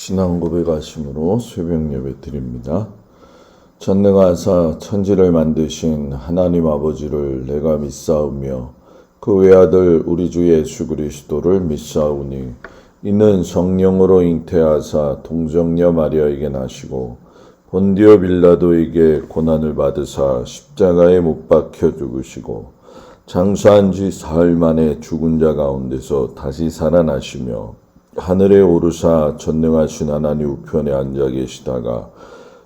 신앙 고백하심으로 새벽 예배 드립니다. 전능하사 천지를 만드신 하나님 아버지를 내가 믿사오며 그 외아들 우리 주 예수 그리스도를 믿사오니 이는 성령으로 잉태하사 동정녀 마리아에게 나시고 본디오 빌라도에게 고난을 받으사 십자가에 못 박혀 죽으시고 장사한 지 사흘 만에 죽은 자 가운데서 다시 살아나시며 하늘에 오르사 전능하신 하나님 우편에 앉아 계시다가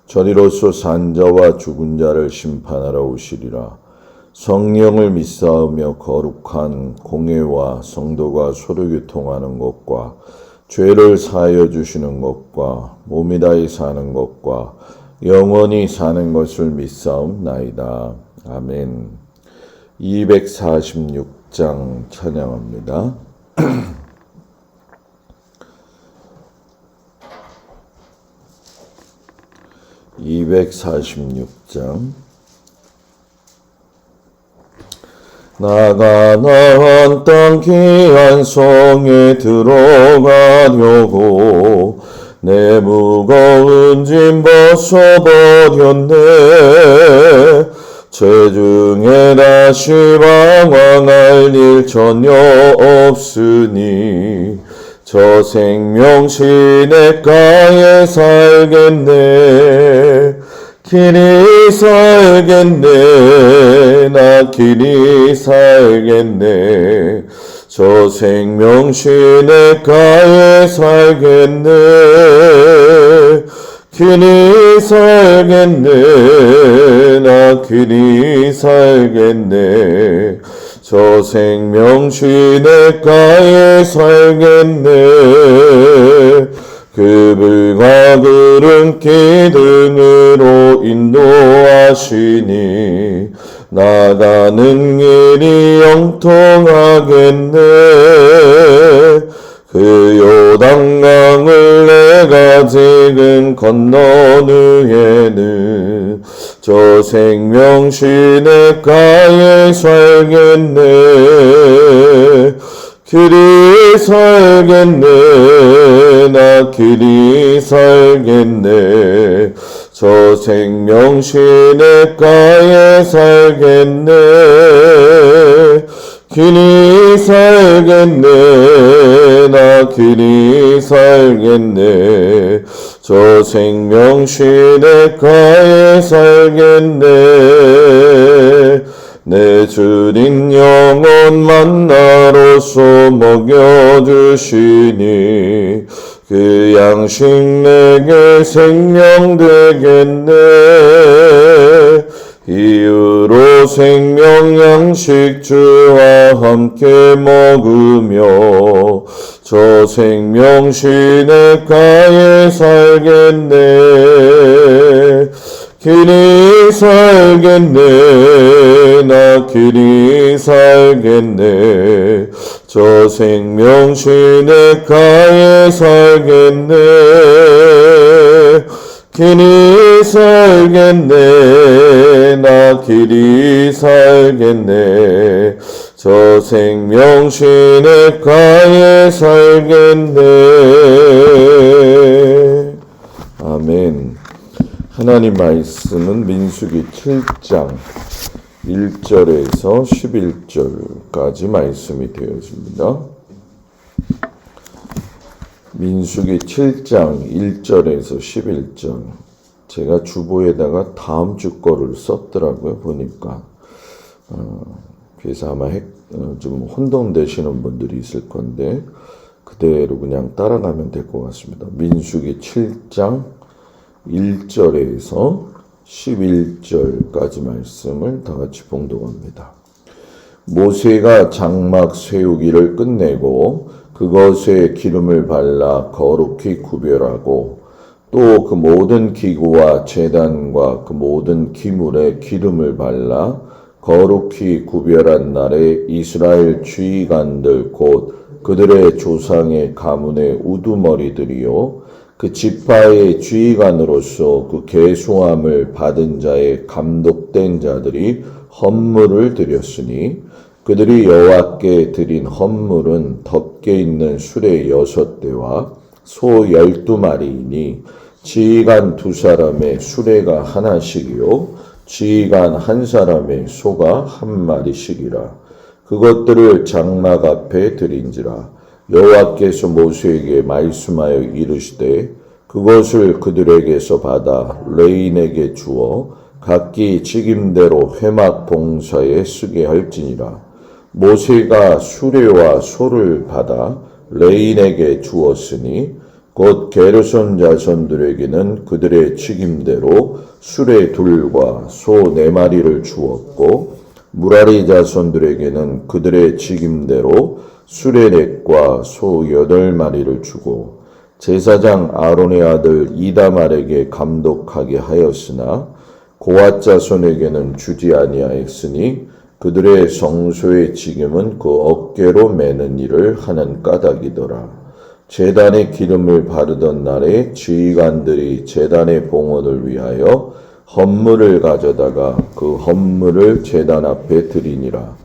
저리로서 산 자와 죽은 자를 심판하러 오시리라. 성령을 믿사오며 거룩한 공회와 성도가 서로 교통하는 것과 죄를 사하여 주시는 것과 몸이 다히 사는 것과 영원히 사는 것을 믿사옵나이다. 아멘. 246장 찬양합니다. 246장. 나가 나한 땅 귀한 성에 들어가려고 내 무거운 짐 벗어버렸네. 체중에 다시 방황할 일 전혀 없으니 저 생명 시냇가에 살겠네. 길이 살겠네. 나 길이 살겠네. 저 생명 시냇가에 살겠네. 길이 살겠네. 나 길이 살겠네. 저 생명 시냇가에 살겠네. 그불과 구름 기둥으로 인도하시니 나가는 길이 영통하겠네. 그 요단강을 내가 지금 건넌 후에는 저 생명 시냇가에 살겠네. 길이 살겠네. 나 길이 살겠네. 저 생명 시냇가에 살겠네. 길이 살겠네. 나 길이 살겠네. 저 생명 시냇가에 살겠네. 내 주린 영혼 만나로서 먹여주시니 그 양식 내게 생명 되겠네. 이후로 생명 양식 주와 함께 먹으며 저 생명 시냇가에 살겠네. 길이 살겠네. 나 길이 살겠네. 저 생명 시냇가에 살겠네. 길이 살겠네. 나 길이 살겠네. 저 생명 시냇가에 살겠네. 아멘. 하나님 말씀은 민수기 7장 1절에서 11절까지 말씀이 되어집니다. 민수기 7장 1절에서 11절. 제가 주보에다가 다음 주 거를 썼더라고요. 보니까. 그래서 아마 좀 혼동되시는 분들이 있을 건데 그대로 그냥 따라가면 될 것 같습니다. 민수기 7장 1절에서 11절까지 말씀을 다 같이 봉독합니다. 모세가 장막 세우기를 끝내고 그것에 기름을 발라 거룩히 구별하고 또 그 모든 기구와 제단과 그 모든 기물에 기름을 발라 거룩히 구별한 날에 이스라엘 주의관들 곧 그들의 조상의 가문의 우두머리들이요 그 지파의 주의관으로서 그 계수함을 받은 자의 감독된 자들이 헌물을 드렸으니 그들이 여호와께 드린 헌물은 덮개 있는 수레 6대와 소 12마리이니 지휘관 2사람의 수레가 하나씩이요 지휘관 1사람의 소가 1마리씩이라. 그것들을 장막 앞에 드린지라. 여호와께서 모세에게 말씀하여 이르시되 그것을 그들에게서 받아 레인에게 주어 각기 직임대로 회막 봉사에 쓰게 할지니라. 모세가 수레와 소를 받아 레인에게 주었으니 곧 게르손 자손들에게는 그들의 직임대로 수레 2과 소 4마리를 주었고 무라리 자손들에게는 그들의 직임대로 수레 4과 소 8마리를 주고 제사장 아론의 아들 이다말에게 감독하게 하였으나 고앗 자손에게는 주지 아니하였으니 그들의 성소의 직임은 그 어깨로 매는 일을 하는 까닭이더라. 제단에 기름을 바르던 날에 지휘관들이 제단의 봉헌을 위하여 헌물을 가져다가 그 헌물을 제단 앞에 드리니라.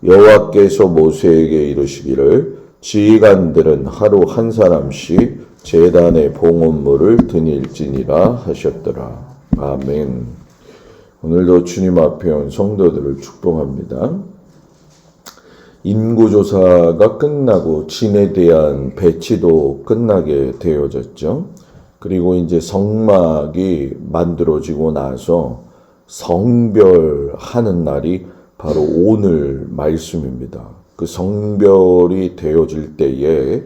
여호와께서 모세에게 이르시기를 지휘관들은 하루 1사람씩 제단의 봉헌물을 드릴지니라 하셨더라. 아멘. 오늘도 주님 앞에 온 성도들을 축복합니다. 인구조사가 끝나고 진에 대한 배치도 끝나게 되어졌죠. 그리고 이제 성막이 만들어지고 나서 성별하는 날이 바로 오늘 말씀입니다. 그 성별이 되어질 때에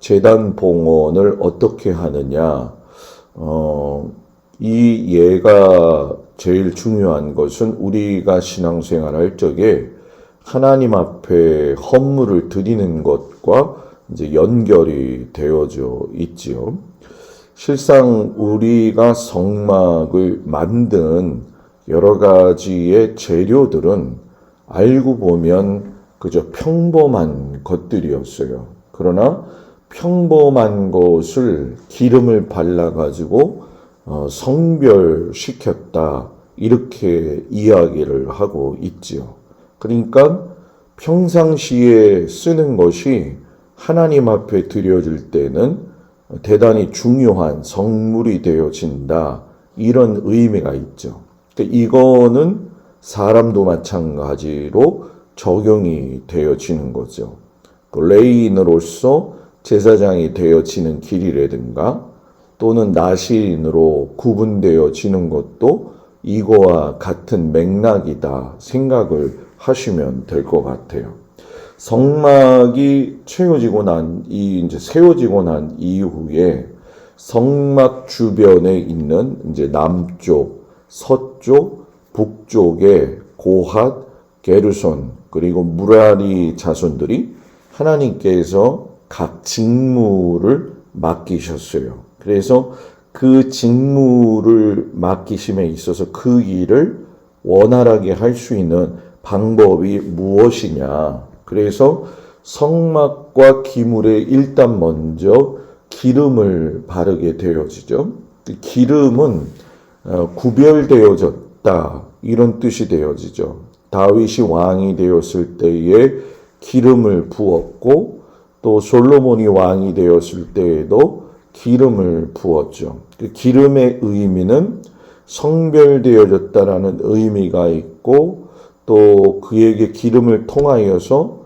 제단 봉헌을 어떻게 하느냐, 이 예가 제일 중요한 것은 우리가 신앙생활할 적에 하나님 앞에 헌물을 드리는 것과 이제 연결이 되어져 있지요. 실상 우리가 성막을 만든 여러 가지의 재료들은 알고 보면 그저 평범한 것들이었어요. 그러나 평범한 것을 기름을 발라가지고 성별시켰다 이렇게 이야기를 하고 있지요. 그러니까 평상시에 쓰는 것이 하나님 앞에 드려질 때는 대단히 중요한 성물이 되어진다 이런 의미가 있죠. 그러니까 이거는 사람도 마찬가지로 적용이 되어지는 거죠. 레위인으로서 제사장이 되어지는 길이라든가 또는 나시인으로 구분되어지는 것도 이거와 같은 맥락이다 생각을 하시면 될 것 같아요. 성막이 이제 세워지고 난 이후에 성막 주변에 있는 이제 남쪽, 서쪽, 북쪽에 고핫, 게르손 그리고 무라리 자손들이 하나님께서 각 직무를 맡기셨어요. 그래서 그 직무를 맡기심에 있어서 그 일을 원활하게 할 수 있는 방법이 무엇이냐. 그래서 성막과 기물에 일단 먼저 기름을 바르게 되어지죠. 기름은 구별되어졌다 이런 뜻이 되어지죠. 다윗이 왕이 되었을 때에 기름을 부었고 또 솔로몬이 왕이 되었을 때에도 기름을 부었죠. 그 기름의 의미는 성별되어졌다라는 의미가 있고 또 그에게 기름을 통하여서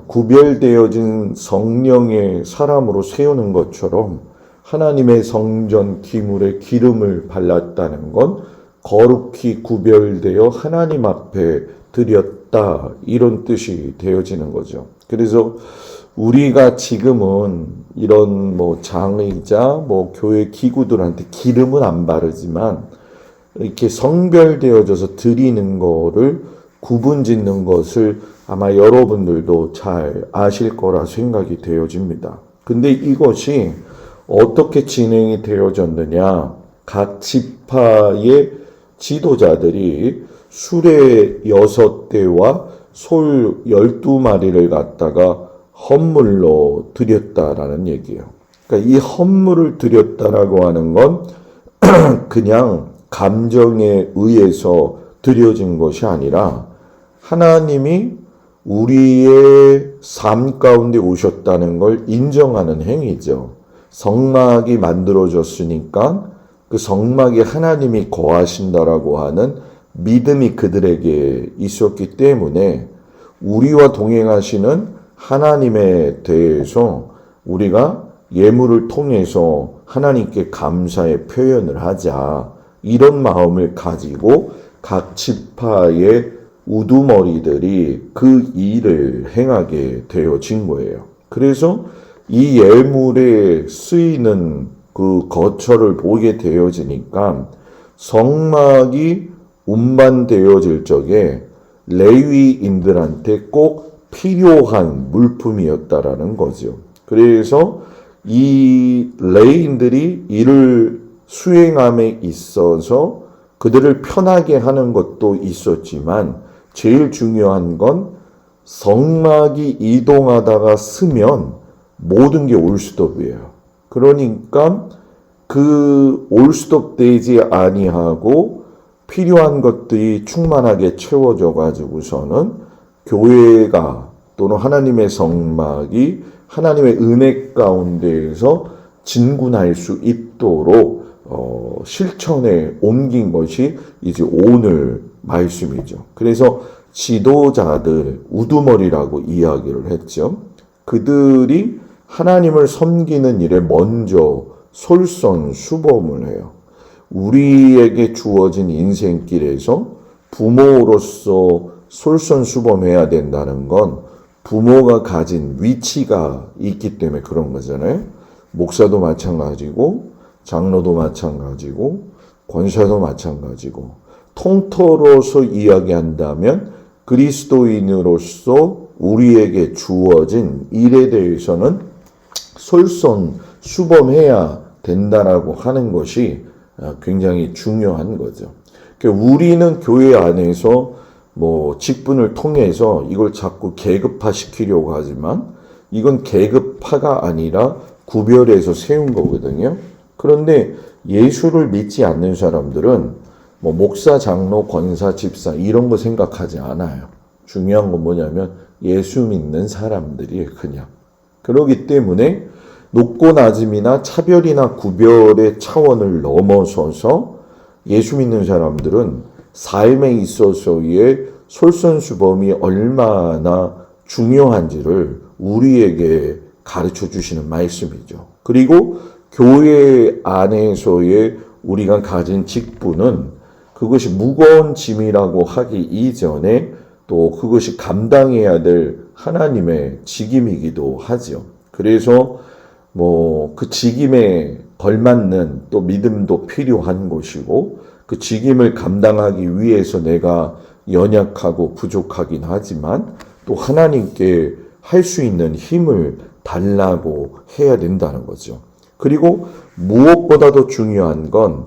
구별되어진 성령의 사람으로 세우는 것처럼 하나님의 성전 기물에 기름을 발랐다는 건 거룩히 구별되어 하나님 앞에 드렸다 이런 뜻이 되어지는 거죠. 그래서 우리가 지금은 이런 장의자 교회 기구들한테 기름은 안 바르지만 이렇게 성별되어져서 드리는 거를 구분 짓는 것을 아마 여러분들도 잘 아실 거라 생각이 되어집니다. 근데 이것이 어떻게 진행이 되어졌느냐? 각 지파의 지도자들이 수레 6대와 솔 12마리를 갖다가 헌물로 드렸다라는 얘기예요. 그러니까 이 헌물을 드렸다라고 하는 건 그냥 감정에 의해서 드려진 것이 아니라 하나님이 우리의 삶 가운데 오셨다는 걸 인정하는 행위죠. 성막이 만들어졌으니까 그 성막에 하나님이 거하신다라고 하는 믿음이 그들에게 있었기 때문에 우리와 동행하시는 하나님에 대해서 우리가 예물을 통해서 하나님께 감사의 표현을 하자. 이런 마음을 가지고 각 지파의 우두머리들이 그 일을 행하게 되어진 거예요. 그래서 이 예물에 쓰이는 그 거처를 보게 되어지니까 성막이 운반되어질 적에 레위인들한테 꼭 필요한 물품이었다라는 거죠. 그래서 이 레위인들이 이를 수행함에 있어서 그들을 편하게 하는 것도 있었지만 제일 중요한 건 성막이 이동하다가 쓰면 모든 게 올스톱이에요. 그러니까 그 올스톱 되지 아니하고 필요한 것들이 충만하게 채워져 가지고서는 교회가 또는 하나님의 성막이 하나님의 은혜 가운데에서 진군할 수 있도록 실천에 옮긴 것이 이제 오늘 말씀이죠. 그래서 지도자들, 우두머리라고 이야기를 했죠. 그들이 하나님을 섬기는 일에 먼저 솔선수범을 해요. 우리에게 주어진 인생길에서 부모로서 솔선수범해야 된다는 건 부모가 가진 위치가 있기 때문에 그런 거잖아요. 목사도 마찬가지고 장로도 마찬가지고 권사도 마찬가지고 통틀어서 이야기한다면 그리스도인으로서 우리에게 주어진 일에 대해서는 솔선수범해야 된다라고 하는 것이 굉장히 중요한 거죠. 우리는 교회 안에서 직분을 통해서 이걸 자꾸 계급화시키려고 하지만 이건 계급화가 아니라 구별해서 세운 거거든요. 그런데 예수를 믿지 않는 사람들은 목사, 장로, 권사, 집사 이런 거 생각하지 않아요. 중요한 건 뭐냐면 예수 믿는 사람들이에요, 그냥. 그렇기 때문에 높고 낮음이나 차별이나 구별의 차원을 넘어서서 예수 믿는 사람들은 삶에 있어서의 솔선수범이 얼마나 중요한지를 우리에게 가르쳐 주시는 말씀이죠. 그리고 교회 안에서의 우리가 가진 직분은 그것이 무거운 짐이라고 하기 이전에 또 그것이 감당해야 될 하나님의 직임이기도 하죠. 그래서 그 직임에 걸맞는 또 믿음도 필요한 것이고 그 직임을 감당하기 위해서 내가 연약하고 부족하긴 하지만 또 하나님께 할 수 있는 힘을 달라고 해야 된다는 거죠. 그리고 무엇보다도 중요한 건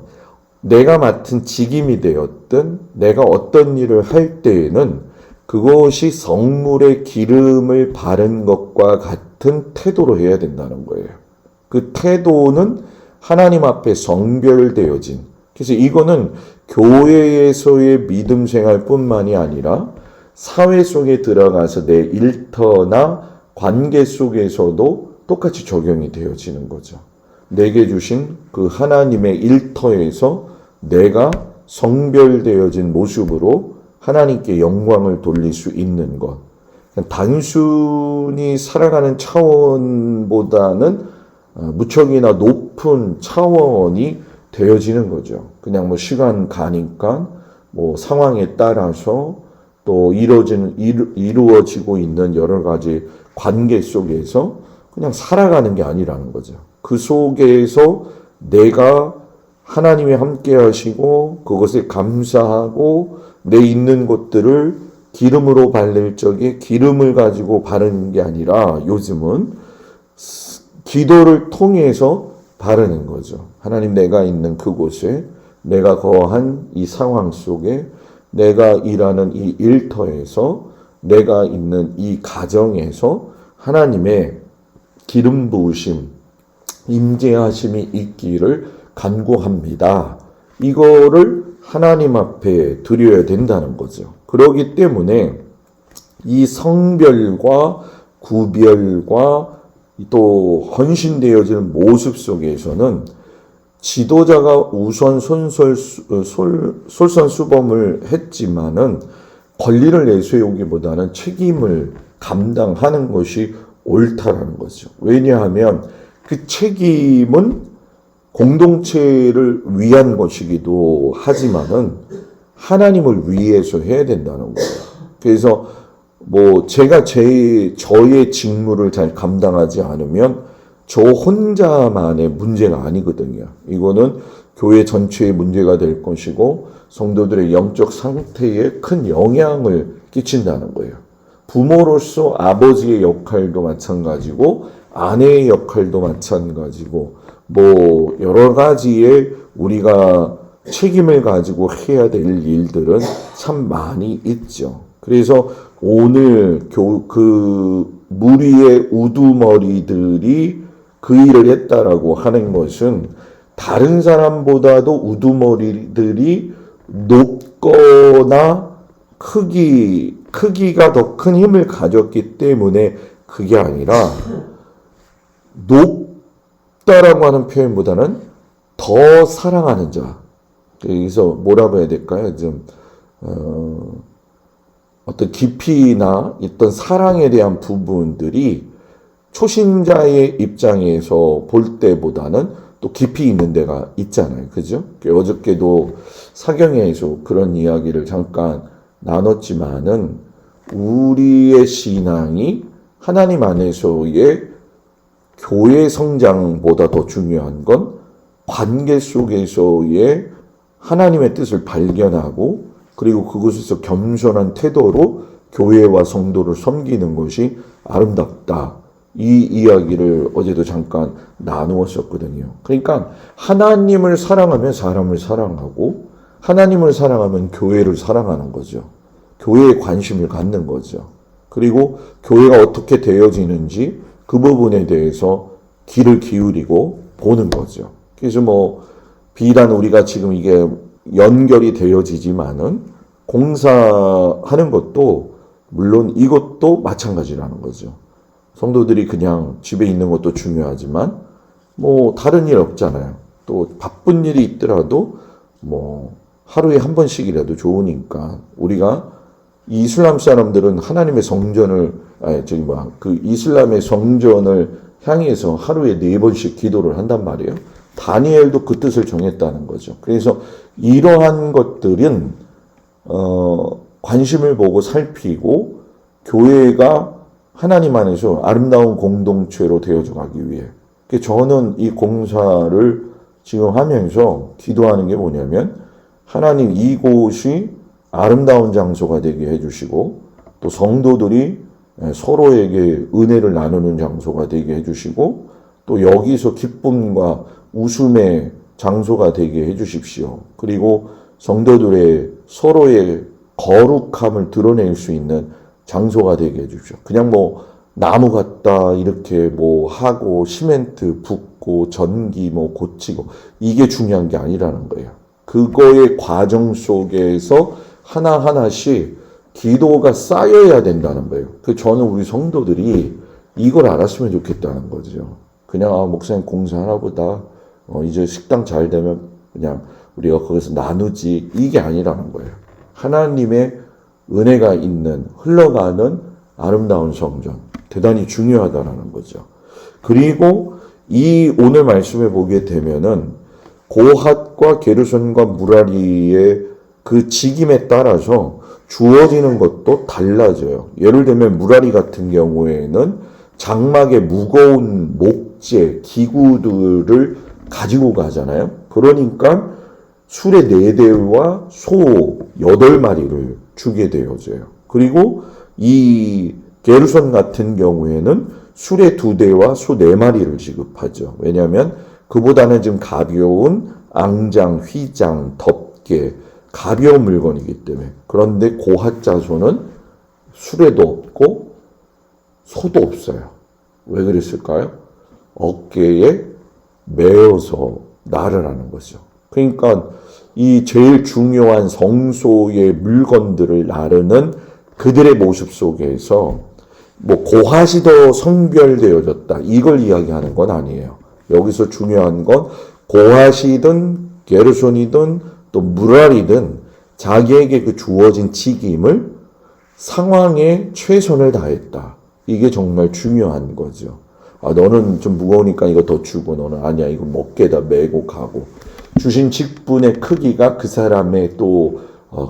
내가 맡은 직임이 되었든 내가 어떤 일을 할 때에는 그것이 성물의 기름을 바른 것과 같은 태도로 해야 된다는 거예요. 그 태도는 하나님 앞에 성별되어진, 그래서 이거는 교회에서의 믿음 생활뿐만이 아니라 사회 속에 들어가서 내 일터나 관계 속에서도 똑같이 적용이 되어지는 거죠. 내게 주신 그 하나님의 일터에서 내가 성별되어진 모습으로 하나님께 영광을 돌릴 수 있는 것. 단순히 살아가는 차원보다는 무척이나 높은 차원이 되어지는 거죠. 그냥 시간 가니까 상황에 따라서 또 이루어지고 있는 여러 가지 관계 속에서 그냥 살아가는 게 아니라는 거죠. 그 속에서 내가 하나님이 함께 하시고 그것에 감사하고 내 있는 것들을 기름으로 바를 적에 기름을 가지고 바르는 게 아니라 요즘은 기도를 통해서 바르는 거죠. 하나님, 내가 있는 그곳에, 내가 거한 이 상황 속에, 내가 일하는 이 일터에서, 내가 있는 이 가정에서 하나님의 기름 부으심, 임재하심이 있기를 간구합니다. 이거를 하나님 앞에 드려야 된다는 거죠. 그렇기 때문에 이 성별과 구별과 또 헌신되어지는 모습 속에서는 지도자가 우선 솔선수범을 했지만은 권리를 내세우기보다는 책임을 감당하는 것이 옳다라는 거죠. 왜냐하면 그 책임은 공동체를 위한 것이기도 하지만은 하나님을 위해서 해야 된다는 거예요. 그래서 제가 저의 직무를 잘 감당하지 않으면 저 혼자만의 문제가 아니거든요. 이거는 교회 전체의 문제가 될 것이고 성도들의 영적 상태에 큰 영향을 끼친다는 거예요. 부모로서 아버지의 역할도 마찬가지고 아내의 역할도 마찬가지고 여러 가지의 우리가 책임을 가지고 해야 될 일들은 참 많이 있죠. 그래서 오늘 무리의 우두머리들이 그 일을 했다라고 하는 것은 다른 사람보다도 우두머리들이 높거나 크기가 더 큰 힘을 가졌기 때문에 그게 아니라 높다라고 하는 표현보다는 더 사랑하는 자. 그래서 뭐라고 해야 될까요? 어떤 깊이나 어떤 사랑에 대한 부분들이 초신자의 입장에서 볼 때보다는 또 깊이 있는 데가 있잖아요. 그죠? 어저께도 사경에서 그런 이야기를 잠깐 나눴지만은 우리의 신앙이 하나님 안에서의 교회 성장보다 더 중요한 건 관계 속에서의 하나님의 뜻을 발견하고 그리고 그곳에서 겸손한 태도로 교회와 성도를 섬기는 것이 아름답다. 이 이야기를 어제도 잠깐 나누었었거든요. 그러니까 하나님을 사랑하면 사람을 사랑하고 하나님을 사랑하면 교회를 사랑하는 거죠. 교회에 관심을 갖는 거죠. 그리고 교회가 어떻게 되어지는지 그 부분에 대해서 귀를 기울이고 보는 거죠. 그래서 비단 우리가 지금 이게 연결이 되어지지만은 공사하는 것도 물론 이것도 마찬가지라는 거죠. 성도들이 그냥 집에 있는 것도 중요하지만 다른 일 없잖아요. 또 바쁜 일이 있더라도 하루에 한 번씩이라도 좋으니까 우리가 이슬람 사람들은 하나님의 성전을 이슬람의 성전을 향해서 하루에 4번씩 기도를 한단 말이에요. 다니엘도 그 뜻을 정했다는 거죠. 그래서 이러한 것들은 관심을 보고 살피고 교회가 하나님 안에서 아름다운 공동체로 되어져 가기 위해 저는 이 공사를 지금 하면서 기도하는 게 뭐냐면 하나님 이곳이 아름다운 장소가 되게 해주시고 또 성도들이 서로에게 은혜를 나누는 장소가 되게 해주시고 또 여기서 기쁨과 웃음의 장소가 되게 해주십시오. 그리고 성도들의 서로의 거룩함을 드러낼 수 있는 장소가 되게 해주십시오. 그냥 나무 갖다 이렇게 하고 시멘트 붓고 전기 고치고 이게 중요한 게 아니라는 거예요. 그거의 과정 속에서 하나하나씩 기도가 쌓여야 된다는 거예요. 저는 우리 성도들이 이걸 알았으면 좋겠다는 거죠. 그냥 목사님 공사하나 보다 이제 식당 잘 되면 그냥 우리가 거기서 나누지 이게 아니라는 거예요. 하나님의 은혜가 있는 흘러가는 아름다운 성전 대단히 중요하다는 거죠. 그리고 이 오늘 말씀에 보게 되면은 고핫과 게르손과 무라리의 그 직임에 따라서 주어지는 것도 달라져요. 예를 들면 무라리 같은 경우에는 장막에 무거운 목재, 기구들을 가지고 가잖아요. 그러니까 수레 4대와 소 8마리를 주게 되어져요. 그리고 이 게르손 같은 경우에는 수레 2대와 소 4마리를 지급하죠. 왜냐하면 그보다는 좀 가벼운 앙장, 휘장, 덮개, 가벼운 물건이기 때문에. 그런데 고핫 자손은 수레도 없고 소도 없어요. 왜 그랬을까요? 어깨에 메어서 나르라는 거죠. 그러니까 이 제일 중요한 성소의 물건들을 나르는 그들의 모습 속에서 뭐 고핫이 성별되어졌다 이걸 이야기하는 건 아니에요. 여기서 중요한 건 고핫이든 게르손이든 또 무랄이든 자기에게 그 주어진 직임을 상황에 최선을 다했다. 이게 정말 중요한 거죠. 아, 너는 좀 무거우니까 이거 더 주고 너는 아니야 이거 어깨에다 메고 가고 주신 직분의 크기가 그 사람의 또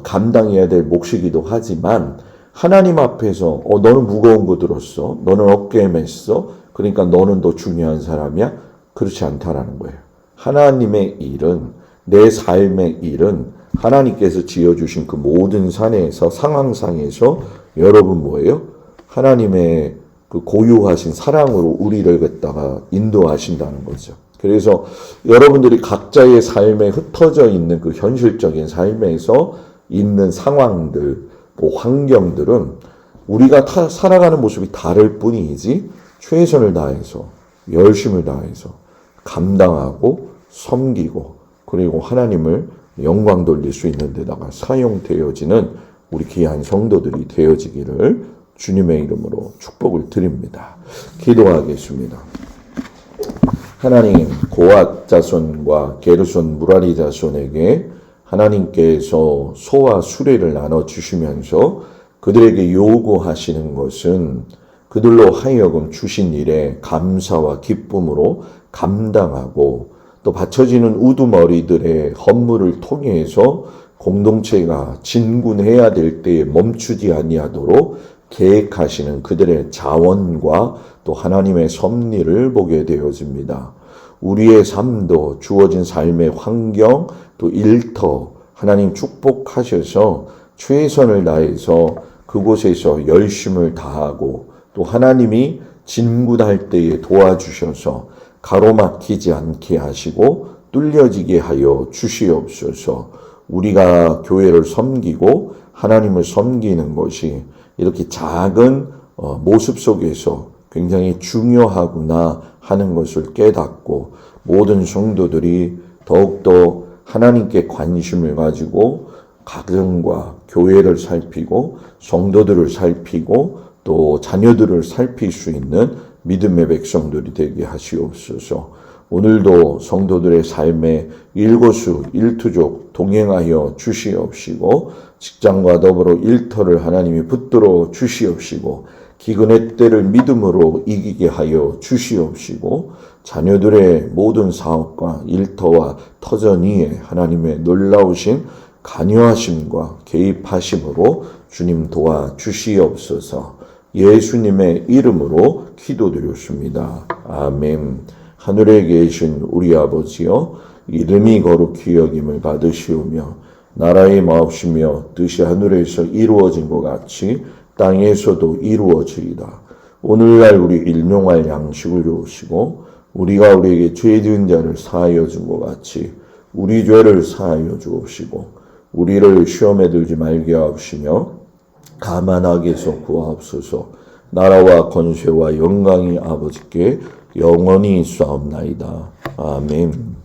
감당해야 될 몫이기도 하지만 하나님 앞에서 너는 무거운 거 들었어. 너는 어깨에 맸어. 그러니까 너는 더 중요한 사람이야. 그렇지 않다라는 거예요. 하나님의 일은 내 삶의 일은 하나님께서 지어주신 그 모든 산에서 상황상에서 여러분 뭐예요? 하나님의 그 고유하신 사랑으로 우리를 갖다가 인도하신다는 거죠. 그래서 여러분들이 각자의 삶에 흩어져 있는 그 현실적인 삶에서 있는 상황들, 뭐 환경들은 우리가 살아가는 모습이 다를 뿐이지 최선을 다해서 열심을 다해서 감당하고 섬기고 그리고 하나님을 영광 돌릴 수 있는 데다가 사용되어지는 우리 귀한 성도들이 되어지기를 주님의 이름으로 축복을 드립니다. 기도하겠습니다. 하나님, 고핫 자손과 게르손 무라리 자손에게 하나님께서 소와 수레를 나눠주시면서 그들에게 요구하시는 것은 그들로 하여금 주신 일에 감사와 기쁨으로 감당하고 또 받쳐지는 우두머리들의 헌물을 통해서 공동체가 진군해야 될 때에 멈추지 아니하도록 계획하시는 그들의 자원과 또 하나님의 섭리를 보게 되어집니다. 우리의 삶도 주어진 삶의 환경 또 일터 하나님 축복하셔서 최선을 다해서 그곳에서 열심을 다하고 또 하나님이 진군할 때에 도와주셔서 가로막히지 않게 하시고 뚫려지게 하여 주시옵소서. 우리가 교회를 섬기고 하나님을 섬기는 것이 이렇게 작은 모습 속에서 굉장히 중요하구나 하는 것을 깨닫고 모든 성도들이 더욱더 하나님께 관심을 가지고 가정과 교회를 살피고 성도들을 살피고 또 자녀들을 살필 수 있는 믿음의 백성들이 되게 하시옵소서. 오늘도 성도들의 삶에 일거수 일투족 동행하여 주시옵시고 직장과 더불어 일터를 하나님이 붙들어 주시옵시고 기근의 때를 믿음으로 이기게 하여 주시옵시고 자녀들의 모든 사업과 일터와 터전 위에 하나님의 놀라우신 관여하심과 개입하심으로 주님 도와 주시옵소서. 예수님의 이름으로 기도드렸습니다. 아멘. 하늘에 계신 우리 아버지여 이름이 거룩히 여김을 받으시오며 나라의 마옵시며 뜻이 하늘에서 이루어진 것 같이 땅에서도 이루어지이다. 오늘날 우리 일용할 양식을 주시고 우리가 우리에게 죄 지은 자를 사하여 준 것 같이 우리 죄를 사하여 주옵시고 우리를 시험에 들지 말게 하옵시며 가만하게서 구하옵소서. 나라와 권세와 영광이 아버지께 영원히 있사옵나이다. 아멘.